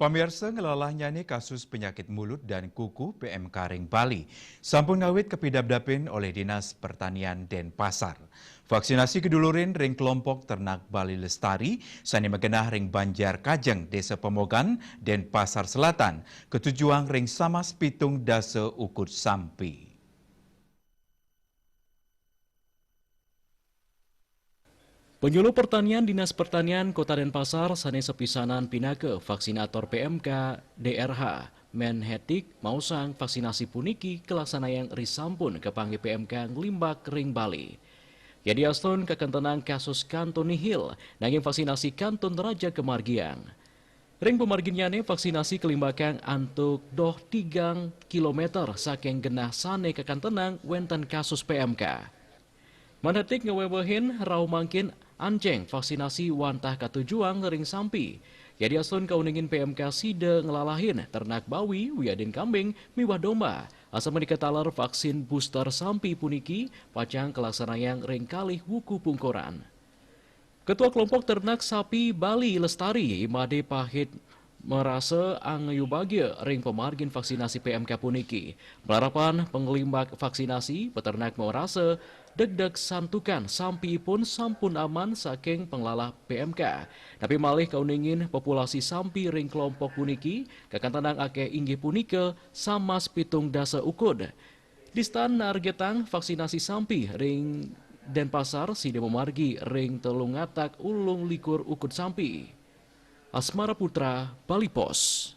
Pamirsa ngelalahnyane kasus penyakit mulut dan kuku PMK Ring Bali. Sampun ngawit kepidap-dapin oleh Dinas Pertanian Denpasar. Vaksinasi kedulurin ring kelompok ternak Bali Lestari, sani megenah ring Banjar Kajeng, Desa Pemogan, Denpasar Selatan, ketujuan ring Samas Pitung Dasa Ukut Sampi. Penyuluh Pertanian Dinas Pertanian Kota Denpasar sane sepisanan pinake vaksinator PMK DRH Menhetik mausang vaksinasi puniki kelaksanaan risampun kepanggih PMK Nglimbak Ring Bali. Jadi aston kekentenang kasus kanton nihil nanging vaksinasi kanton Raja Kemargian. Ring pemarginnyane vaksinasi kelimbakan antuk doh 3 kilometer saking genah sane kekantenang wenten kasus PMK. Manhetik ngewewehin rau mangkin anceng vaksinasi wantah katujuang ring sampi. Jadi asun kauningin PMK side ngelalahin ternak bawi, wiadin kambing, miwah domba. Asa menikatalar vaksin booster sampi puniki pacang kelaksanaan ring kalih wuku pungkoran. Ketua kelompok ternak sapi Bali Lestari, Imade Pahit merasa angayu bagia ring pemargin vaksinasi PMK puniki. Berharapan penglimbak vaksinasi, peternak merasa deg-deg santukan sampi pun sampun aman saking penglalah PMK. Tapi malih kauningin populasi sampi ring kelompok puniki, kakantanang akeh inggih punike Samas Pitung Dasa Ukud. Distan nargetang vaksinasi sampi ring Denpasar side memargi ring telung ngatak ulung likur ukut sampi. Asmara Putra, Bali Pos.